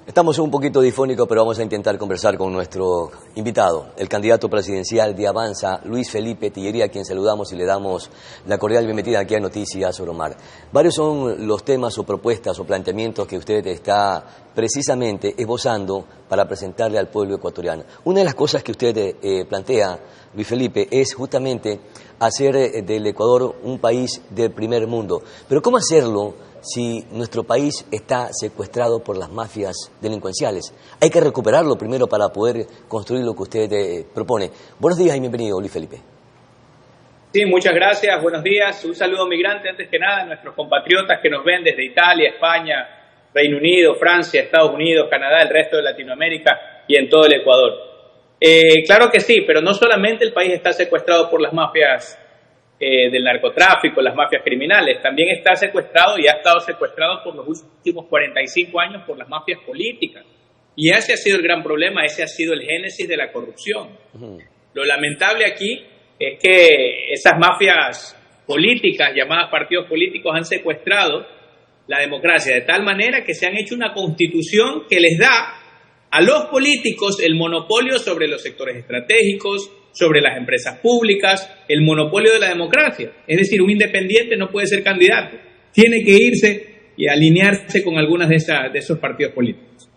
Estamos un poquito difónicos, pero vamos a intentar conversar con nuestro invitado, el candidato presidencial de Avanza, Luis Felipe Tillería, a quien saludamos y le damos la cordial bienvenida aquí a Noticias Oromar. Varios son los temas o propuestas o planteamientos que usted está precisamente esbozando para presentarle al pueblo ecuatoriano. Una de las cosas que usted plantea, Luis Felipe, es justamente hacer del Ecuador un país del primer mundo. Pero ¿cómo hacerlo si nuestro país está secuestrado por las mafias delincuenciales? Hay que recuperarlo primero para poder construir lo que usted propone. Buenos días y bienvenido, Luis Felipe. Sí, muchas gracias, buenos días. Un saludo migrante, antes que nada, a nuestros compatriotas que nos ven desde Italia, España, Reino Unido, Francia, Estados Unidos, Canadá, el resto de Latinoamérica y en todo el Ecuador. Claro que sí, pero no solamente el país está secuestrado por las mafias del narcotráfico, las mafias criminales, también está secuestrado y ha estado secuestrado por los últimos 45 años por las mafias políticas. Y ese ha sido el gran problema, ese ha sido el génesis de la corrupción. Lo lamentable aquí es que esas mafias políticas, llamadas partidos políticos, han secuestrado la democracia de tal manera que se han hecho una constitución que les da a los políticos el monopolio sobre los sectores estratégicos, sobre las empresas públicas, el monopolio de la democracia. Es decir, un independiente no puede ser candidato, tiene que irse y alinearse con algunas de esos partidos políticos.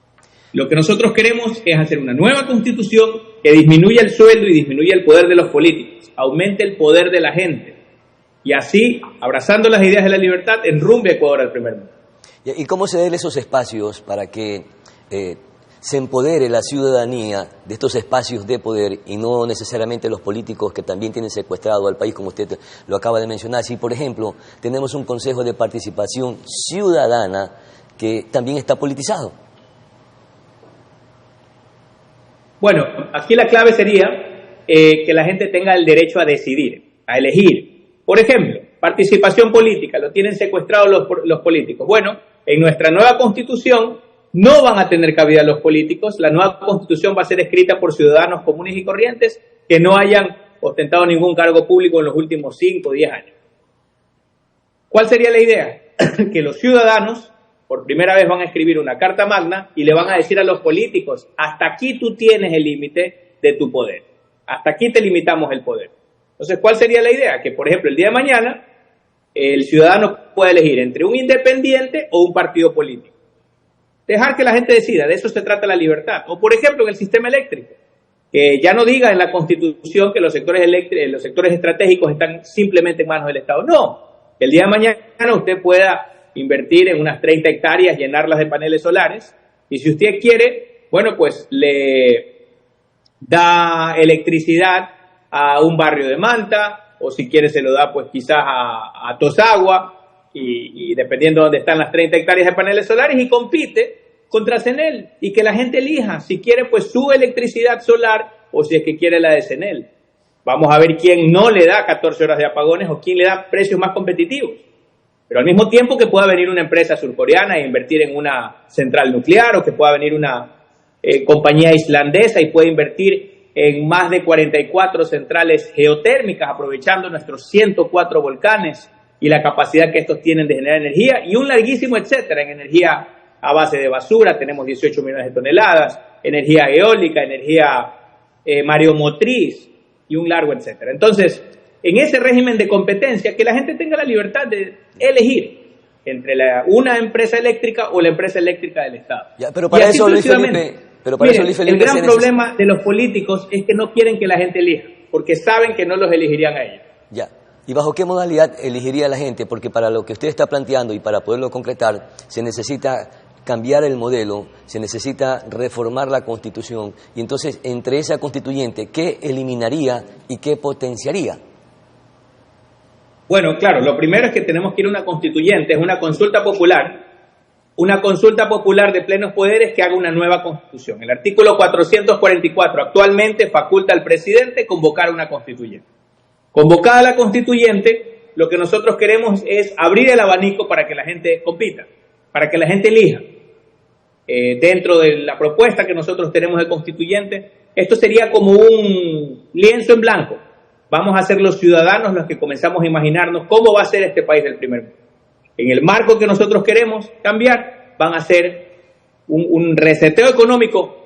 Lo que nosotros queremos es hacer una nueva constitución que disminuya el sueldo y disminuya el poder de los políticos, aumente el poder de la gente y así, abrazando las ideas de la libertad, enrumbe a Ecuador al primer mundo. ¿Y cómo se den esos espacios para que se empodere la ciudadanía de estos espacios de poder y no necesariamente los políticos que también tienen secuestrado al país, como usted lo acaba de mencionar? Si, por ejemplo, tenemos un Consejo de Participación Ciudadana que también está politizado. Bueno, aquí la clave sería que la gente tenga el derecho a decidir, a elegir. Por ejemplo, participación política, lo tienen secuestrado los políticos. Bueno, en nuestra nueva Constitución no van a tener cabida los políticos. La nueva Constitución va a ser escrita por ciudadanos comunes y corrientes que no hayan ostentado ningún cargo público en los últimos 5 o 10 años. ¿Cuál sería la idea? Que los ciudadanos por primera vez van a escribir una carta magna y le van a decir a los políticos: hasta aquí tú tienes el límite de tu poder, hasta aquí te limitamos el poder. Entonces, ¿cuál sería la idea? Que, por ejemplo, el día de mañana el ciudadano pueda elegir entre un independiente o un partido político. Dejar que la gente decida, de eso se trata la libertad. O, por ejemplo, en el sistema eléctrico, que ya no diga en la Constitución que los sectores estratégicos están simplemente en manos del Estado. No, que el día de mañana usted pueda invertir en unas 30 hectáreas, llenarlas de paneles solares, y si usted quiere, bueno, pues le da electricidad a un barrio de Manta, o si quiere se lo da pues quizás a Tosagua, y dependiendo de dónde están las 30 hectáreas de paneles solares, y compite contra CENEL, y que la gente elija si quiere pues su electricidad solar o si es que quiere la de CENEL. Vamos a ver quién no le da 14 horas de apagones o quién le da precios más competitivos. Pero al mismo tiempo que pueda venir una empresa surcoreana e invertir en una central nuclear, o que pueda venir una compañía islandesa y pueda invertir en más de 44 centrales geotérmicas, aprovechando nuestros 104 volcanes y la capacidad que estos tienen de generar energía, y un larguísimo etcétera. En energía a base de basura tenemos 18 millones de toneladas, energía eólica, energía mareomotriz y un largo etcétera. Entonces, en ese régimen de competencia, que la gente tenga la libertad de elegir entre una empresa eléctrica o la empresa eléctrica del Estado. Ya, pero para eso, Luis Felipe, el gran problema de los políticos es que no quieren que la gente elija, porque saben que no los elegirían a ellos. Ya. ¿Y bajo qué modalidad elegiría la gente? Porque para lo que usted está planteando y para poderlo concretar, se necesita cambiar el modelo, se necesita reformar la Constitución, y entonces entre esa constituyente, ¿qué eliminaría y qué potenciaría? Bueno, claro, lo primero es que tenemos que ir a una constituyente, es una consulta popular de plenos poderes que haga una nueva constitución. El artículo 444 actualmente faculta al presidente convocar una constituyente. Convocada la constituyente, lo que nosotros queremos es abrir el abanico para que la gente compita, para que la gente elija. Dentro de la propuesta que nosotros tenemos de constituyente, esto sería como un lienzo en blanco. Vamos a ser los ciudadanos los que comenzamos a imaginarnos cómo va a ser este país del primer mundo. En el marco que nosotros queremos cambiar, van a ser un reseteo económico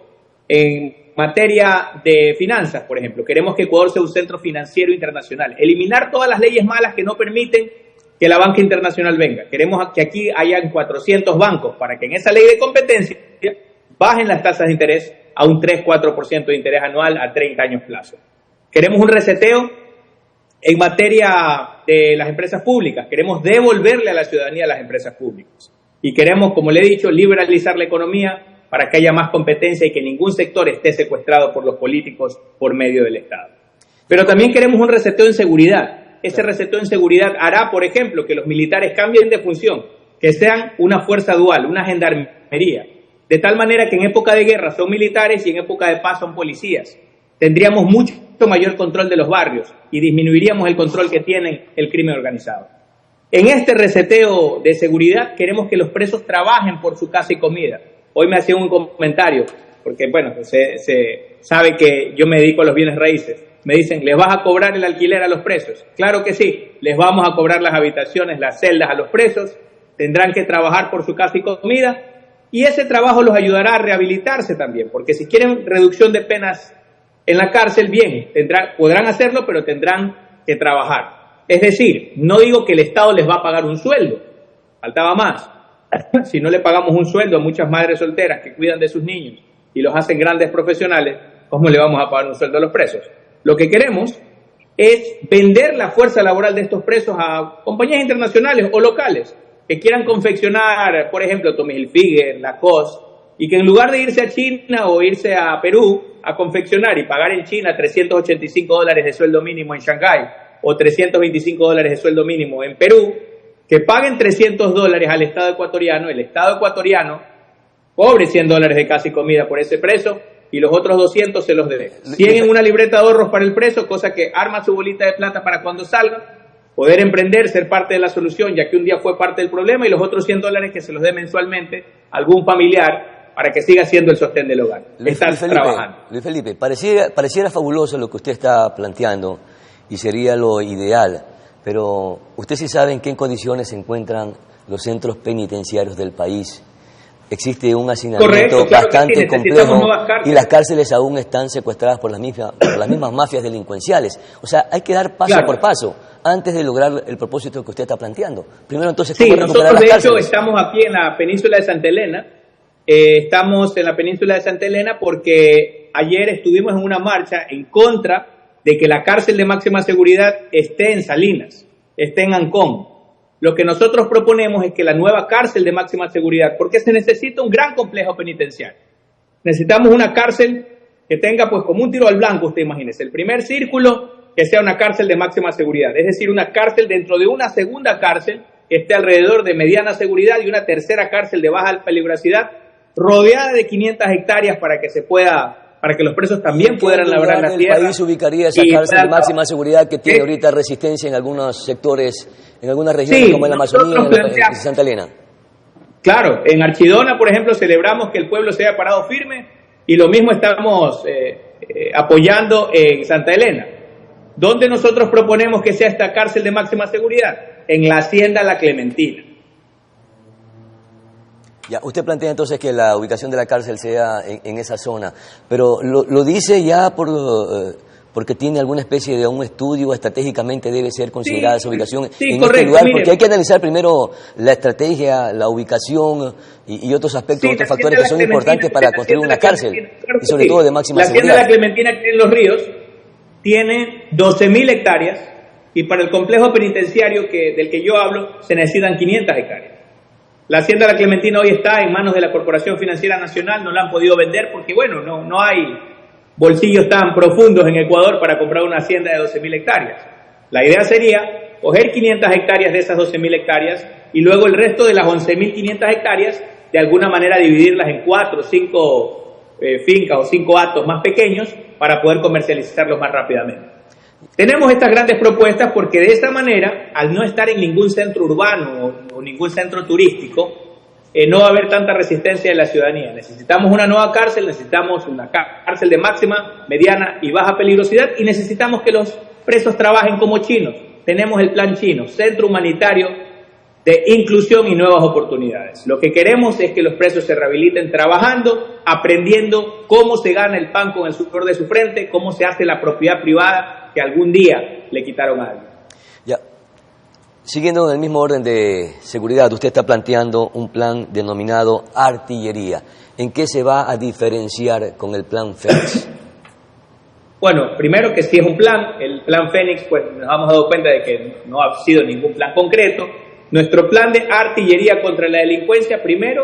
en materia de finanzas, por ejemplo. Queremos que Ecuador sea un centro financiero internacional. Eliminar todas las leyes malas que no permiten que la banca internacional venga. Queremos que aquí hayan 400 bancos para que en esa ley de competencia bajen las tasas de interés a un 3-4% de interés anual a 30 años plazo. Queremos un reseteo en materia de las empresas públicas. Queremos devolverle a la ciudadanía las empresas públicas. Y queremos, como le he dicho, liberalizar la economía para que haya más competencia y que ningún sector esté secuestrado por los políticos por medio del Estado. Pero también queremos un reseteo en seguridad. Ese reseteo en seguridad hará, por ejemplo, que los militares cambien de función, que sean una fuerza dual, una gendarmería, de tal manera que en época de guerra son militares y en época de paz son policías. Tendríamos mucho mayor control de los barrios y disminuiríamos el control que tiene el crimen organizado. En este reseteo de seguridad queremos que los presos trabajen por su casa y comida. Hoy me hacía un comentario, porque bueno, se sabe que yo me dedico a los bienes raíces. Me dicen, ¿les vas a cobrar el alquiler a los presos? Claro que sí, les vamos a cobrar las habitaciones, las celdas a los presos, tendrán que trabajar por su casa y comida, y ese trabajo los ayudará a rehabilitarse también, porque si quieren reducción de penas en la cárcel, bien, podrán hacerlo, pero tendrán que trabajar. Es decir, no digo que el Estado les va a pagar un sueldo, faltaba más. Si no le pagamos un sueldo a muchas madres solteras que cuidan de sus niños y los hacen grandes profesionales, ¿cómo le vamos a pagar un sueldo a los presos? Lo que queremos es vender la fuerza laboral de estos presos a compañías internacionales o locales que quieran confeccionar, por ejemplo, Tommy Hilfiger, Lacoste, y que en lugar de irse a China o irse a Perú a confeccionar y pagar en China $385 de sueldo mínimo en Shanghái o $325 de sueldo mínimo en Perú, que paguen $300 al Estado ecuatoriano, el Estado ecuatoriano cobre $100 de casa y comida por ese preso y los otros 200 se los debe. Tienen una libreta de ahorros para el preso, cosa que arma su bolita de plata para cuando salga, poder emprender, ser parte de la solución, ya que un día fue parte del problema, y los otros $100 que se los dé mensualmente a algún familiar para que siga siendo el sostén del hogar. Luis Felipe, pareciera fabuloso lo que usted está planteando y sería lo ideal, pero usted sí sabe en qué condiciones se encuentran los centros penitenciarios del país. Existe un hacinamiento bastante complejo y las cárceles aún están secuestradas por las mismas mafias delincuenciales. O sea, hay que dar paso por paso antes de lograr el propósito que usted está planteando. Primero, entonces, ¿cómo recuperar las cárceles? Nosotros, de hecho, estamos aquí en la península de Santa Elena. Estamos en la península de Santa Elena porque ayer estuvimos en una marcha en contra de que la cárcel de máxima seguridad esté en Salinas, esté en Ancón. Lo que nosotros proponemos es que la nueva cárcel de máxima seguridad, porque se necesita un gran complejo penitenciario. Necesitamos una cárcel que tenga, pues, como un tiro al blanco, usted imagínese. El primer círculo, que sea una cárcel de máxima seguridad, es decir, una cárcel dentro de una segunda cárcel que esté alrededor de mediana seguridad y una tercera cárcel de baja peligrosidad, rodeada de 500 hectáreas para que los presos también puedan labrar la tierra. ¿El país ubicaría esa cárcel de máxima seguridad que tiene ahorita resistencia en algunos sectores, en algunas regiones como en la Amazonía y en Santa Elena? Claro, en Archidona, por ejemplo, celebramos que el pueblo se haya parado firme y lo mismo estamos apoyando en Santa Elena. ¿Dónde nosotros proponemos que sea esta cárcel de máxima seguridad? En la hacienda La Clementina. Ya, usted plantea entonces que la ubicación de la cárcel sea en esa zona, pero lo dice ya porque tiene alguna especie de un estudio, estratégicamente debe ser considerada esa ubicación en este lugar, porque hay que analizar primero la estrategia, la ubicación y otros aspectos, otros factores que son importantes para construir una cárcel, y sobre todo de máxima seguridad. La hacienda La Clementina, que en Los Ríos, tiene 12.000 hectáreas, y para el complejo penitenciario del que yo hablo se necesitan 500 hectáreas. La hacienda La Clementina hoy está en manos de la Corporación Financiera Nacional, no la han podido vender porque, bueno, no hay bolsillos tan profundos en Ecuador para comprar una hacienda de 12.000 hectáreas. La idea sería coger 500 hectáreas de esas 12.000 hectáreas y luego el resto de las 11.500 hectáreas, de alguna manera dividirlas en 4 o 5 fincas o 5 hatos más pequeños para poder comercializarlos más rápidamente. Tenemos estas grandes propuestas porque de esta manera, al no estar en ningún centro urbano o ningún centro turístico, no va a haber tanta resistencia de la ciudadanía. Necesitamos una nueva cárcel, necesitamos una cárcel de máxima, mediana y baja peligrosidad, y necesitamos que los presos trabajen como chinos. Tenemos el plan chino, centro humanitario de inclusión y nuevas oportunidades. Lo que queremos es que los presos se rehabiliten trabajando, aprendiendo cómo se gana el pan con el sudor de su frente, cómo se hace la propiedad privada que algún día le quitaron a alguien. Ya. Siguiendo en el mismo orden de seguridad, usted está planteando un plan denominado artillería. ¿En qué se va a diferenciar con el plan Fénix? Bueno, primero que sí es un plan. El plan Fénix, pues nos hemos dado cuenta de que no ha sido ningún plan concreto. Nuestro plan de artillería contra la delincuencia, primero,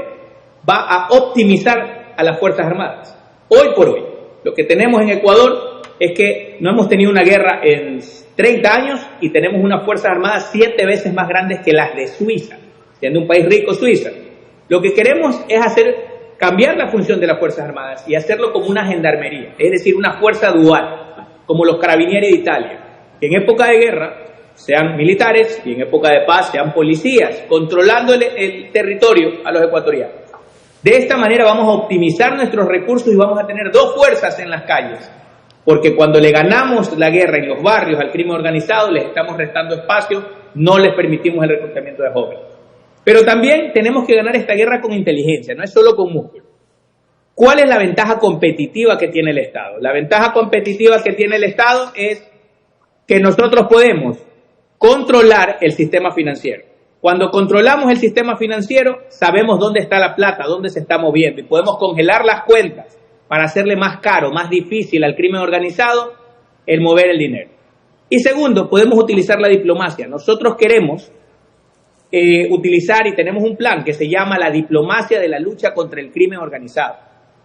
va a optimizar a las Fuerzas Armadas. Hoy por hoy, lo que tenemos en Ecuador es que no hemos tenido una guerra en 30 años y tenemos unas Fuerzas Armadas 7 veces más grandes que las de Suiza, siendo un país rico Suiza. Lo que queremos es cambiar la función de las Fuerzas Armadas y hacerlo como una gendarmería, es decir, una fuerza dual, como los Carabinieri de Italia, que en época de guerra sean militares y en época de paz sean policías, controlándole el territorio a los ecuatorianos. De esta manera vamos a optimizar nuestros recursos y vamos a tener 2 fuerzas en las calles, porque cuando le ganamos la guerra en los barrios al crimen organizado, les estamos restando espacio, no les permitimos el reclutamiento de jóvenes. Pero también tenemos que ganar esta guerra con inteligencia, no es solo con músculo. ¿Cuál es la ventaja competitiva que tiene el Estado? La ventaja competitiva que tiene el Estado es que nosotros podemos controlar el sistema financiero. Cuando controlamos el sistema financiero, sabemos dónde está la plata, dónde se está moviendo y podemos congelar las cuentas para hacerle más caro, más difícil al crimen organizado el mover el dinero. Y segundo, podemos utilizar la diplomacia. Nosotros queremos utilizar y tenemos un plan que se llama la diplomacia de la lucha contra el crimen organizado.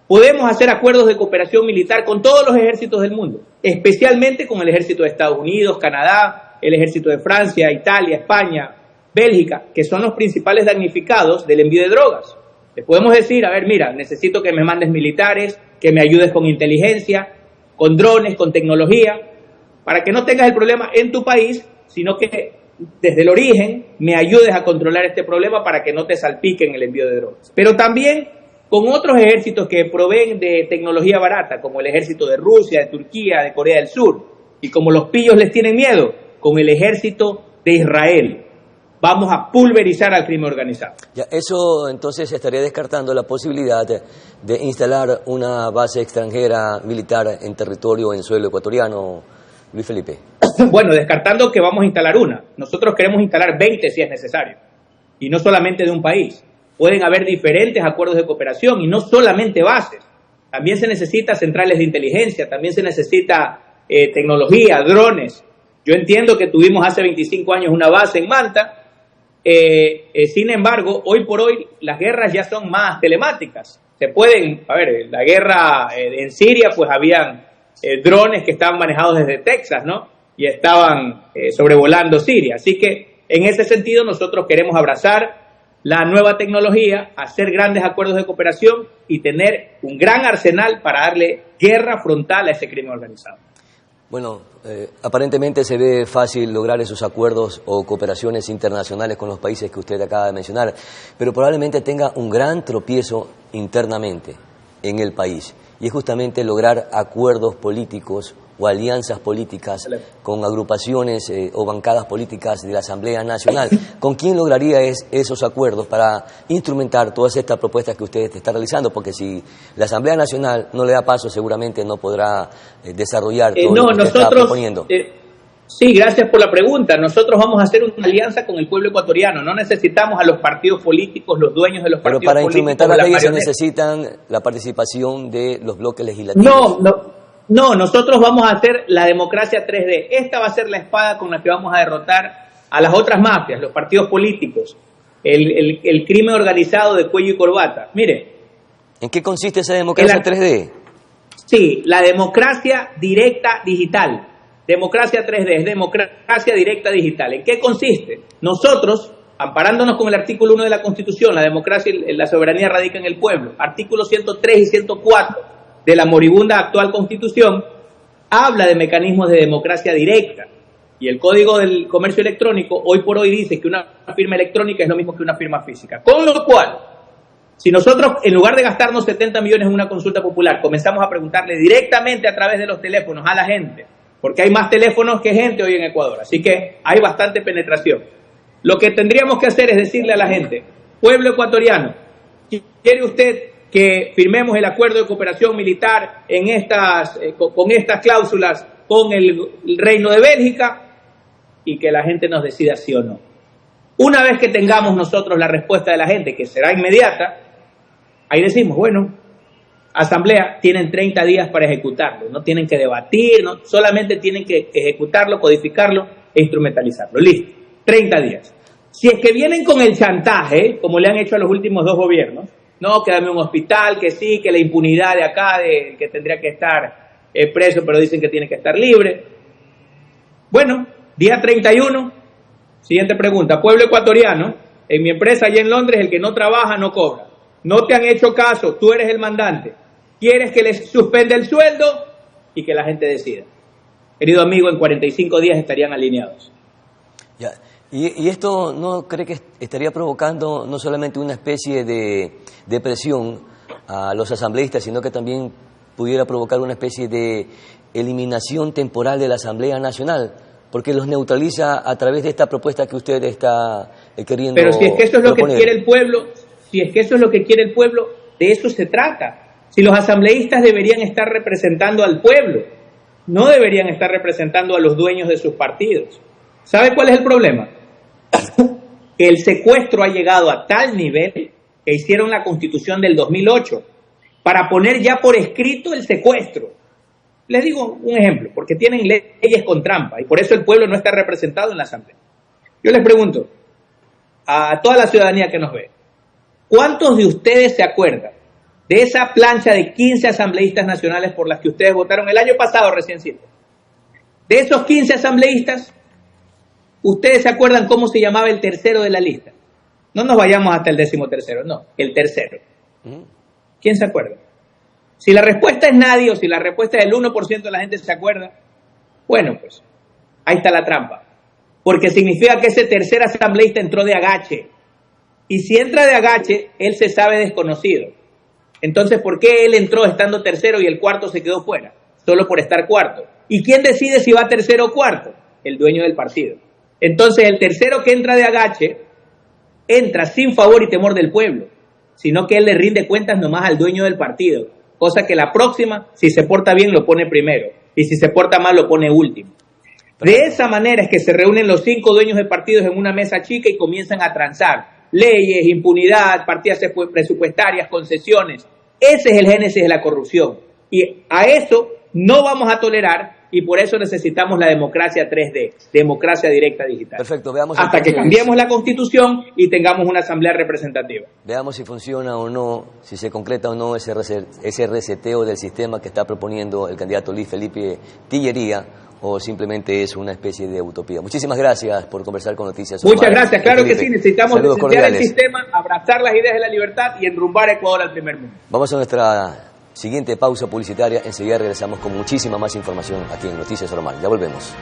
Podemos hacer acuerdos de cooperación militar con todos los ejércitos del mundo, especialmente con el ejército de Estados Unidos, Canadá, el ejército de Francia, Italia, España, Bélgica, que son los principales damnificados del envío de drogas. Les podemos decir, a ver, mira, necesito que me mandes militares, que me ayudes con inteligencia, con drones, con tecnología, para que no tengas el problema en tu país, sino que desde el origen me ayudes a controlar este problema para que no te salpiquen el envío de drogas. Pero también con otros ejércitos que proveen de tecnología barata, como el ejército de Rusia, de Turquía, de Corea del Sur, y como los pillos les tienen miedo, con el ejército de Israel. Vamos a pulverizar al crimen organizado. Ya, eso entonces estaría descartando la posibilidad de instalar una base extranjera militar en territorio, en suelo ecuatoriano, Luis Felipe. Bueno, descartando que vamos a instalar una. Nosotros queremos instalar 20 si es necesario. Y no solamente de un país. Pueden haber diferentes acuerdos de cooperación y no solamente bases. También se necesita centrales de inteligencia, también se necesita tecnología, drones. Yo entiendo que tuvimos hace 25 años una base en Manta. Sin embargo, hoy por hoy las guerras ya son más telemáticas. Se pueden, a ver, la guerra en Siria, pues habían drones que estaban manejados desde Texas, ¿no? Y estaban sobrevolando Siria. Así que en ese sentido nosotros queremos abrazar la nueva tecnología, hacer grandes acuerdos de cooperación y tener un gran arsenal para darle guerra frontal a ese crimen organizado. Bueno, aparentemente se ve fácil lograr esos acuerdos o cooperaciones internacionales con los países que usted acaba de mencionar, pero probablemente tenga un gran tropiezo internamente en el país, y es justamente lograr acuerdos políticos o alianzas políticas con agrupaciones o bancadas políticas de la Asamblea Nacional. ¿Con quién lograría esos acuerdos para instrumentar todas estas propuestas que usted está realizando? Porque si la Asamblea Nacional no le da paso, seguramente no podrá desarrollar todo lo que usted está proponiendo. Sí, gracias por la pregunta. Nosotros vamos a hacer una alianza con el pueblo ecuatoriano. No necesitamos a los partidos políticos, los dueños de los partidos políticos. Pero para instrumentar las leyes se necesitan la participación de los bloques legislativos. No, nosotros vamos a hacer la democracia 3D. Esta va a ser la espada con la que vamos a derrotar a las otras mafias, los partidos políticos, el crimen organizado de cuello y corbata. Mire. ¿En qué consiste esa democracia 3D? Sí, la democracia directa digital. Democracia 3D es democracia directa digital. ¿En qué consiste? Nosotros, amparándonos con el artículo 1 de la Constitución, la democracia y la soberanía radica en el pueblo, artículos 103 y 104 de la moribunda actual Constitución, habla de mecanismos de democracia directa. Y el Código del Comercio Electrónico hoy por hoy dice que una firma electrónica es lo mismo que una firma física. Con lo cual, si nosotros, en lugar de gastarnos 70 millones en una consulta popular, comenzamos a preguntarle directamente a través de los teléfonos a la gente, porque hay más teléfonos que gente hoy en Ecuador, así que hay bastante penetración. Lo que tendríamos que hacer es decirle a la gente, pueblo ecuatoriano, ¿quiere usted que firmemos el acuerdo de cooperación militar con estas cláusulas con el Reino de Bélgica? Y que la gente nos decida sí o no. Una vez que tengamos nosotros la respuesta de la gente, que será inmediata, ahí decimos, bueno, asamblea, tienen 30 días para ejecutarlo, no tienen que debatir, no, solamente tienen que ejecutarlo, codificarlo e instrumentalizarlo. Listo, 30 días. Si es que vienen con el chantaje, como le han hecho a los últimos 2 gobiernos, no, que dame un hospital, que sí, que la impunidad de acá, que tendría que estar preso, pero dicen que tiene que estar libre. Bueno, día 31, siguiente pregunta, pueblo ecuatoriano, en mi empresa allá en Londres, el que no trabaja no cobra. No te han hecho caso, tú eres el mandante. ¿Quieres que les suspenda el sueldo? Y que la gente decida. Querido amigo, en 45 días estarían alineados. Ya. ¿Y esto no cree que estaría provocando no solamente una especie de presión a los asambleístas, sino que también pudiera provocar una especie de eliminación temporal de la Asamblea Nacional? Porque los neutraliza a través de esta propuesta que usted está queriendo. Pero si es que eso es lo proponer. que quiere el pueblo, si es que eso es lo que quiere el pueblo, de eso se trata. Si los asambleístas deberían estar representando al pueblo, no deberían estar representando a los dueños de sus partidos. ¿Sabe cuál es el problema? Que el secuestro ha llegado a tal nivel que hicieron la Constitución del 2008 para poner ya por escrito el secuestro. Les digo un ejemplo, porque tienen leyes con trampa y por eso el pueblo no está representado en la Asamblea. Yo les pregunto a toda la ciudadanía que nos ve, ¿cuántos de ustedes se acuerdan de esa plancha de 15 asambleístas nacionales por las que ustedes votaron el año pasado reciéncito? De esos 15 asambleístas, ¿ustedes se acuerdan cómo se llamaba el tercero de la lista? No nos vayamos hasta el 13º, no, el tercero. ¿Quién se acuerda? Si la respuesta es nadie o si la respuesta es el 1% de la gente se acuerda, bueno, pues ahí está la trampa. Porque significa que ese tercer asambleísta entró de agache. Y si entra de agache, él se sabe desconocido. Entonces, ¿por qué él entró estando tercero y el cuarto se quedó fuera? Solo por estar cuarto. ¿Y quién decide si va tercero o cuarto? El dueño del partido. Entonces, el tercero que entra de agache, entra sin favor y temor del pueblo, sino que él le rinde cuentas nomás al dueño del partido. Cosa que la próxima, si se porta bien, lo pone primero. Y si se porta mal, lo pone último. De esa manera es que se reúnen los 5 dueños de partidos en una mesa chica y comienzan a transar leyes, impunidad, partidas presupuestarias, concesiones. Ese es el génesis de la corrupción. Y a eso no vamos a tolerar y por eso necesitamos la democracia 3D, democracia directa digital. Perfecto, veamos hasta que cambiemos la Constitución y tengamos una asamblea representativa. Veamos si funciona o no, si se concreta o no ese reseteo del sistema que está proponiendo el candidato Luis Felipe Tillería, o simplemente es una especie de utopía. Muchísimas gracias por conversar con Noticias. Muchas gracias, claro que sí, necesitamos resetear el sistema, abrazar las ideas de la libertad y enrumbar a Ecuador al primer mundo. Vamos a nuestra siguiente pausa publicitaria, enseguida regresamos con muchísima más información aquí en Noticias Oromar. Ya volvemos.